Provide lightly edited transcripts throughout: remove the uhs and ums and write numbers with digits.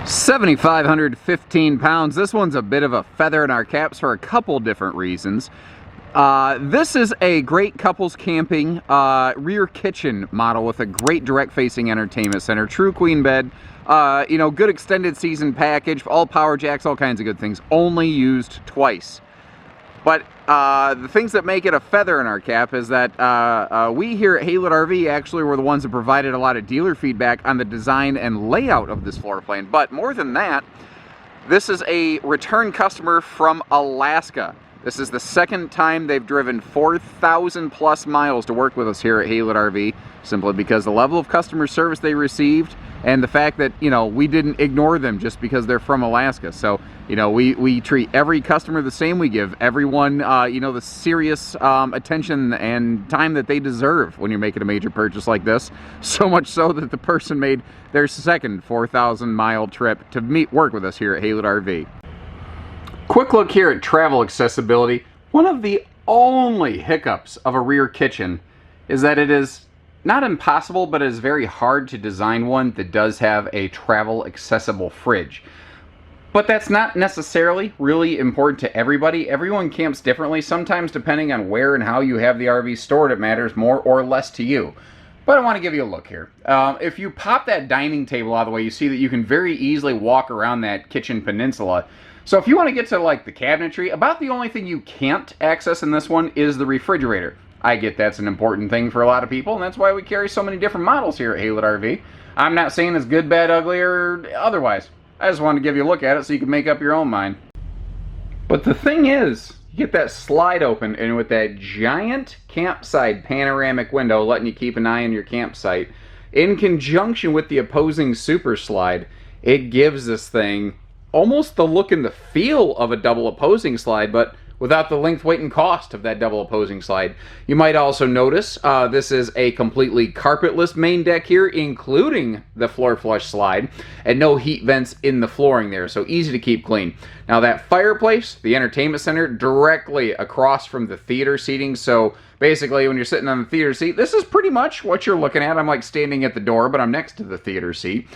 7,515 pounds. This one's a bit of a feather in our caps for a couple different reasons. This is a great couples camping rear kitchen model with a great direct-facing entertainment center, true queen bed, you know, good extended season package, all power jacks, all kinds of good things, only used twice. But the things that make it a feather in our cap is that we here at Haylett RV actually were the ones that provided a lot of dealer feedback on the design and layout of this floor plan. But more than that, this is a return customer from Alaska. This is the second time they've driven 4,000 plus miles to work with us here at Haylett RV, simply because the level of customer service they received and the fact that, you know, we didn't ignore them just because they're from Alaska. So, you know, we treat every customer the same. We give everyone, you know, the serious attention and time that they deserve when you're making a major purchase like this. So much so that the person made their second 4,000 mile trip to work with us here at Haylett RV. Quick look here at travel accessibility. One of the only hiccups of a rear kitchen is that it is not impossible, but it is very hard to design one that does have a travel accessible fridge. But that's not necessarily really important to everybody. Everyone camps differently. Sometimes depending on where and how you have the RV stored, it matters more or less to you. But I want to give you a look here. If you pop that dining table out of the way, you see that you can very easily walk around that kitchen peninsula. So if you want to get to like the cabinetry, about the only thing you can't access in this one is the refrigerator. I get that's an important thing for a lot of people, and that's why we carry so many different models here at Haylett RV. I'm not saying it's good, bad, ugly, or otherwise. I just wanted to give you a look at it so you can make up your own mind. But the thing is, you get that slide open, and with that giant campsite panoramic window letting you keep an eye on your campsite, in conjunction with the opposing super slide, it gives this thing almost the look and the feel of a double opposing slide, but without the length, weight, and cost of that double opposing slide. You might also notice this is a completely carpetless main deck here, including the floor flush slide, and no heat vents in the flooring there, so easy to keep clean. Now that fireplace, the entertainment center, directly across from the theater seating, so basically when you're sitting on the theater seat, this is pretty much what you're looking at. I'm like standing at the door, but I'm next to the theater seat.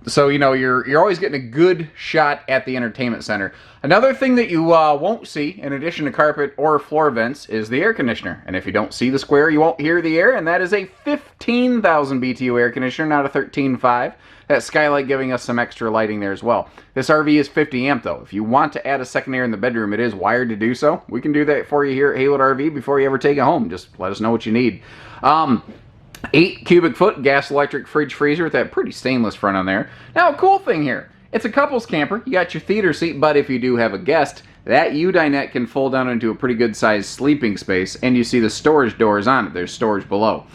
So, you know, you're always getting a good shot at the entertainment center. Another thing that you won't see, in addition to carpet or floor vents, is the air conditioner. And if you don't see the square, you won't hear the air, and that is a 15,000 BTU air conditioner, not a 13.5. That skylight giving us some extra lighting there as well. This RV is 50 amp though. If you want to add a second air in the bedroom, it is wired to do so. We can do that for you here at Haylett RV before you ever take it home. Just let us know what you need. 8 cubic foot gas electric fridge freezer with that pretty stainless front on there. Now, a cool thing here, it's a couples camper. You got your theater seat, but if you do have a guest, that U-dinette can fold down into a pretty good sized sleeping space, and you see the storage doors on it. There's storage below.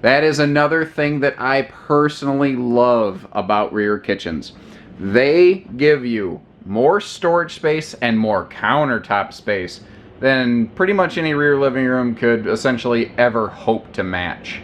That is another thing that I personally love about rear kitchens. They give you more storage space and more countertop space than pretty much any rear living room could essentially ever hope to match.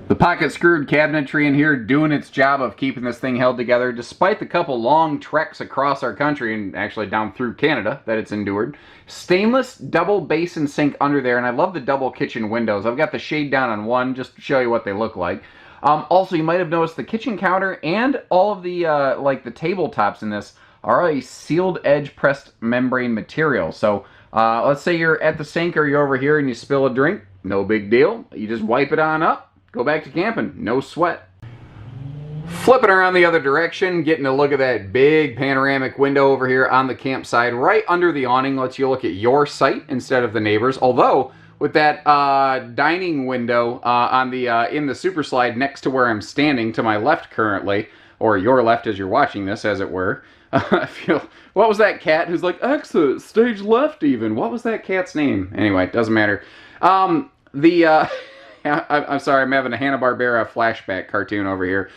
The pocket screwed cabinetry in here doing its job of keeping this thing held together despite the couple long treks across our country and actually down through Canada that it's endured. Stainless double basin sink under there, and I love the double kitchen windows. I've got the shade down on one just to show you what they look like. Also, you might have noticed the kitchen counter and all of the like the tabletops in this are a sealed edge pressed membrane material. So let's say you're at the sink or you're over here and you spill a drink, no big deal. You just wipe it on up. Go back to camping, no sweat. Flipping around the other direction, getting a look at that big panoramic window over here on the campsite, right under the awning, lets you look at your site instead of the neighbors. Although, with that dining window on the in the super slide next to where I'm standing, to my left currently, or your left as you're watching this, as it were. I feel, what was that cat who's like, exit, stage left even? What was that cat's name? Anyway, doesn't matter. I'm sorry, I'm having a Hanna-Barbera flashback cartoon over here.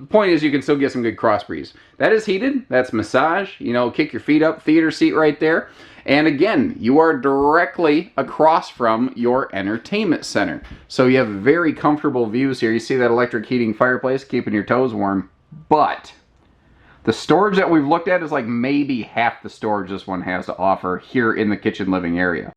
Point is, you can still get some good cross breeze. That is heated, that's massage, you know, kick your feet up, theater seat right there. And again, you are directly across from your entertainment center. So you have very comfortable views here. You see that electric heating fireplace, keeping your toes warm. But the storage that we've looked at is like maybe half the storage this one has to offer here in the kitchen living area.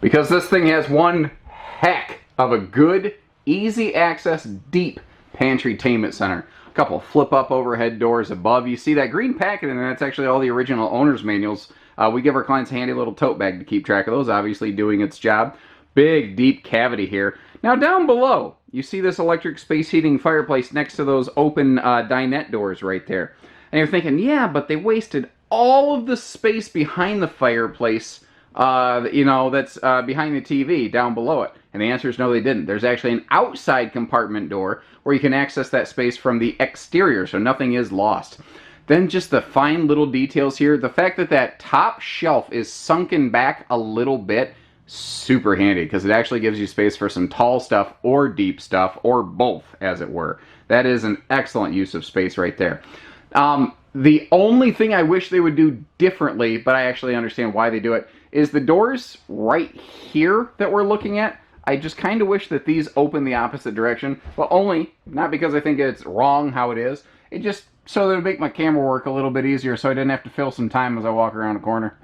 Because this thing has one heck of a good, easy access, deep pantry-tainment center. A couple flip-up overhead doors above. You see that green packet, and that's actually all the original owner's manuals. We give our clients a handy little tote bag to keep track of those, obviously doing its job. Big, deep cavity here. Now down below, you see this electric space heating fireplace next to those open dinette doors right there. And you're thinking, yeah, but they wasted all of the space behind the fireplace, you know, that's behind the TV down below it. And the answer is no, they didn't. There's actually an outside compartment door where you can access that space from the exterior, so nothing is lost. Then just the fine little details here. The fact that that top shelf is sunken back a little bit, super handy, because it actually gives you space for some tall stuff or deep stuff, or both, as it were. That is an excellent use of space right there. The only thing I wish they would do differently, but I actually understand why they do it, is the doors right here that we're looking at. I just kind of wish that these open the opposite direction, but only, not because I think it's wrong how it is, it just so that it would make my camera work a little bit easier so I didn't have to fill some time as I walk around a corner.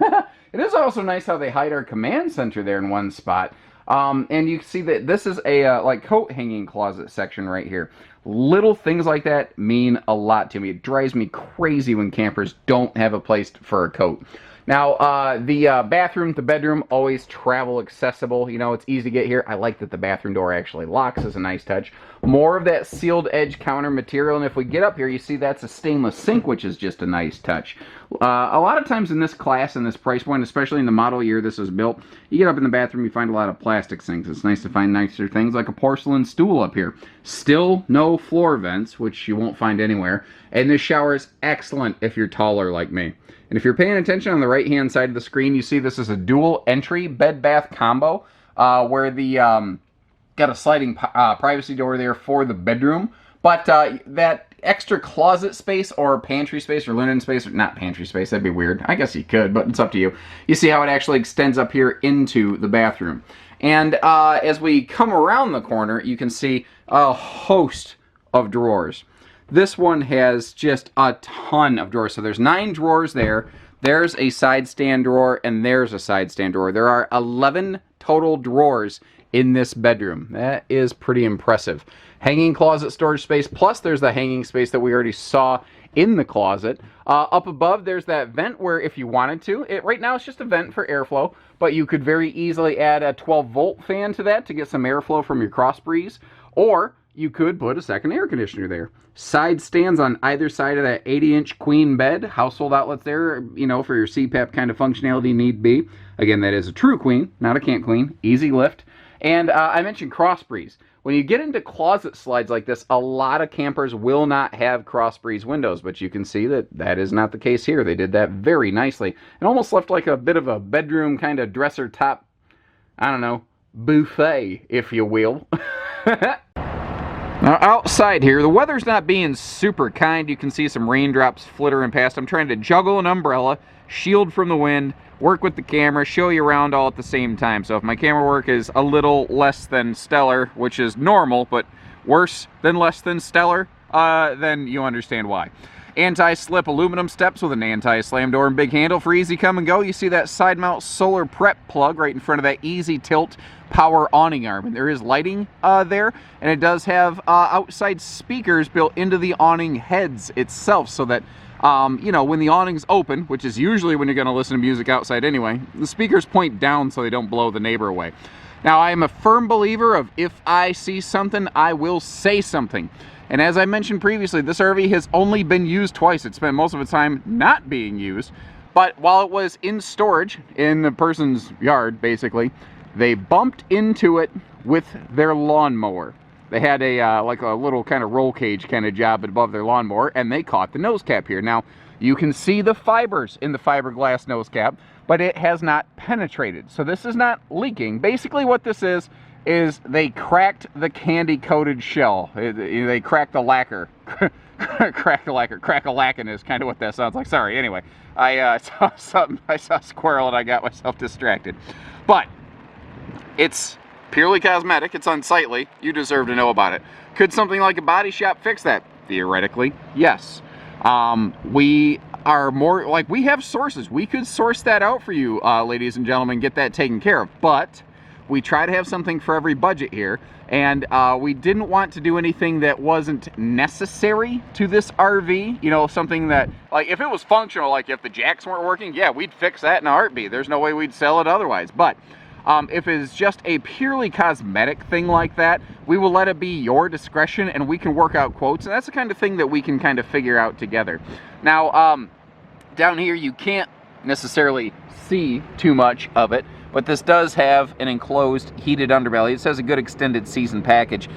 It is also nice how they hide our command center there in one spot. And you see that this is a like coat hanging closet section right here. Little things like that mean a lot to me. It drives me crazy when campers don't have a place for a coat. Now, the bathroom, the bedroom, always travel accessible. You know, it's easy to get here. I like that the bathroom door actually locks, is a nice touch. More of that sealed edge counter material, and if we get up here, you see that's a stainless sink, which is just a nice touch. A lot of times in this class and this price point, especially in the model year this was built, you get up in the bathroom, you find a lot of plastic sinks. It's nice to find nicer things like a porcelain stool up here. Still no floor vents, which you won't find anywhere. And this shower is excellent if you're taller like me. And if you're paying attention on the right-hand side of the screen, you see this is a dual entry bed-bath combo where the got a sliding privacy door there for the bedroom. But that extra closet space or pantry space or linen space, or not pantry space, that'd be weird. I guess you could, but it's up to you. You see how it actually extends up here into the bathroom. And as we come around the corner, you can see a host of drawers. This one has just a ton of drawers. So there's 9 drawers there. There's a side stand drawer, and there's a side stand drawer. There are 11 total drawers in this bedroom. That is pretty impressive. Hanging closet storage space, plus there's the hanging space that we already saw in the closet. Up above, there's that vent where if you wanted to, right now it's just a vent for airflow, but you could very easily add a 12-volt fan to that to get some airflow from your cross breeze, or you could put a second air conditioner there. Side stands on either side of that 80-inch queen bed. Household outlets there, you know, for your CPAP kind of functionality need be. Again, that is a true queen, not a camp queen. Easy lift. And I mentioned cross breeze. When you get into closet slides like this, a lot of campers will not have cross breeze windows, but you can see that that is not the case here. They did that very nicely. It almost left like a bit of a bedroom kind of dresser top, I don't know, buffet, if you will. Now outside here, the weather's not being super kind. You can see some raindrops flittering past. I'm trying to juggle an umbrella, shield from the wind, work with the camera, show you around all at the same time. So if my camera work is a little less than stellar, which is normal, but worse than less than stellar, then you understand why. Anti-slip aluminum steps with an anti-slam door and big handle for easy come and go. You see that side mount solar prep plug right in front of that easy tilt power awning arm. And there is lighting there, and it does have outside speakers built into the awning heads itself so that you know, when the awning's open, which is usually when you're going to listen to music outside anyway, the speakers point down so they don't blow the neighbor away. Now, I am a firm believer of if I see something, I will say something. And as I mentioned previously, this RV has only been used twice. It spent most of its time not being used. But while it was in storage in the person's yard, basically, they bumped into it with their lawnmower. They had a like a little kind of roll cage kind of job above their lawnmower, and they caught the nose cap here. Now, you can see the fibers in the fiberglass nose cap, but it has not penetrated. So this is not leaking. Basically what this is they cracked the candy-coated shell. They cracked the lacquer. Crack the lacquer. Crack-a-lackin' is kind of what that sounds like. Sorry, anyway. I saw something. I saw a squirrel and I got myself distracted. But it's purely cosmetic. It's unsightly. You deserve to know about it. Could something like a body shop fix that? Theoretically, yes. We are more like, we have sources. We could source that out for you, ladies and gentlemen, get that taken care of. But we try to have something for every budget here, and we didn't want to do anything that wasn't necessary to this RV. You know, something that, like, if it was functional, like if the jacks weren't working, yeah, we'd fix that in a heartbeat. There's no way we'd sell it otherwise. But if it's just a purely cosmetic thing like that, we will let it be your discretion, and we can work out quotes, and that's the kind of thing that we can kind of figure out together. Now, down here you can't necessarily see too much of it, but this does have an enclosed heated underbelly. It says a good extended season package.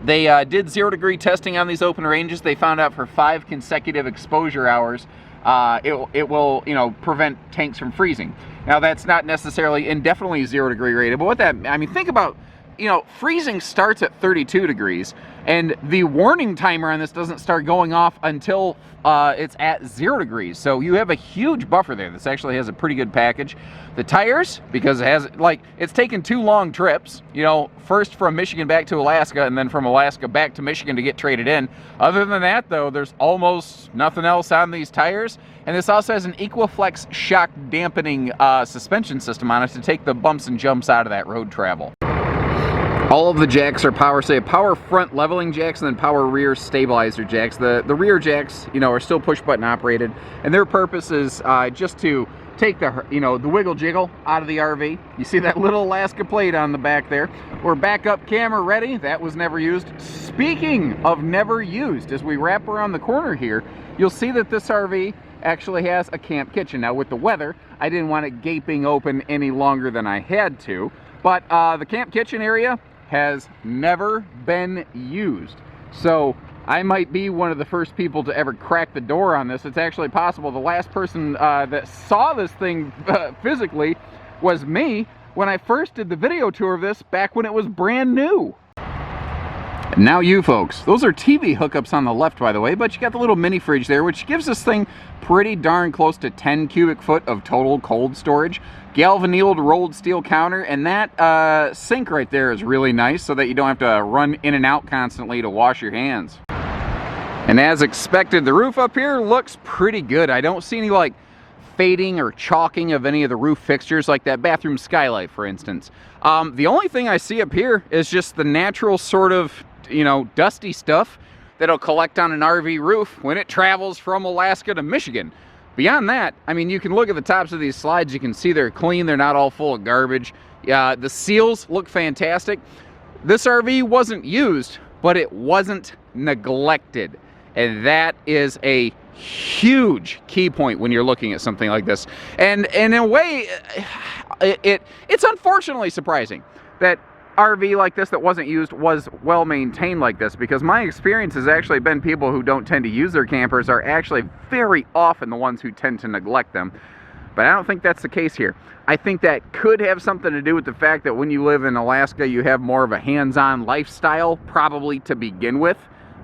They did 0-degree testing on these open ranges. They found out for 5 consecutive exposure hours, it will, you know, prevent tanks from freezing. Now, that's not necessarily indefinitely 0-degree rated, but what that, I mean, think about, you know, freezing starts at 32 degrees, and the warning timer on this doesn't start going off until it's at 0 degrees. So you have a huge buffer there. This actually has a pretty good package. The tires, because it has, like, it's taken 2 long trips, you know, first from Michigan back to Alaska, and then from Alaska back to Michigan to get traded in. Other than that, though, there's almost nothing else on these tires. And this also has an Equiflex shock dampening suspension system on it to take the bumps and jumps out of that road travel. All of the jacks are power front leveling jacks and then power rear stabilizer jacks. The rear jacks, you know, are still push button operated, and their purpose is just to take the, you know, the wiggle jiggle out of the RV. You see that little Alaska plate on the back there. We're backup camera ready. That was never used. Speaking of never used, as we wrap around the corner here, you'll see that this RV actually has a camp kitchen. Now, with the weather, I didn't want it gaping open any longer than I had to, but the camp kitchen area has never been used. So I might be one of the first people to ever crack the door on this. It's actually possible. The last person that saw this thing physically was me when I first did the video tour of this back when it was brand new. And now you folks, those are TV hookups on the left, by the way, but you got the little mini fridge there, which gives this thing pretty darn close to 10 cubic foot of total cold storage. Galvanized rolled steel counter, and that sink right there is really nice so that you don't have to run in and out constantly to wash your hands. And as expected, the roof up here looks pretty good. I don't see any like fading or chalking of any of the roof fixtures, like that bathroom skylight, for instance. The only thing I see up here is just the natural sort of, you know, dusty stuff that'll collect on an RV roof when it travels from Alaska to Michigan. Beyond that, I mean, you can look at the tops of these slides, you can see they're clean, they're not all full of garbage. The seals look fantastic. This RV wasn't used, but it wasn't neglected. And that is a huge key point when you're looking at something like this. And in a way, it's unfortunately surprising that RV like this that wasn't used was well maintained like this, because my experience has actually been people who don't tend to use their campers are actually very often the ones who tend to neglect them. But I don't think that's the case here. I think that could have something to do with the fact that when you live in Alaska, you have more of a hands-on lifestyle, probably to begin with.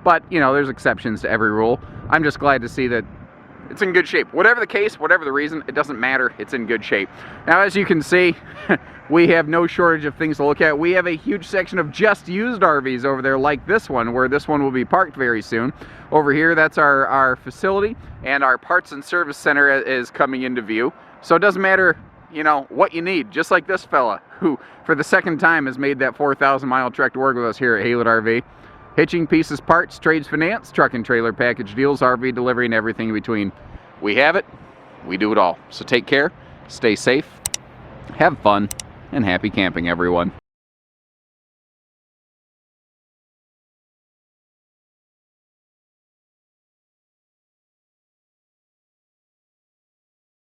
But, you know, there's exceptions to every rule. I'm just glad to see that it's in good shape. Whatever the case, whatever the reason, it doesn't matter. It's in good shape. Now, as you can see, we have no shortage of things to look at. We have a huge section of just used RVs over there, like this one, where this one will be parked very soon. Over here, that's our facility, and our parts and service center is coming into view. So it doesn't matter, you know, what you need. Just like this fella, who for the second time has made that 4,000-mile trek to work with us here at Haylett RV. Hitching, pieces, parts, trades, finance, truck and trailer package deals, RV delivery, and everything in between. We have it. We do it all. So take care, stay safe, have fun, and happy camping, everyone.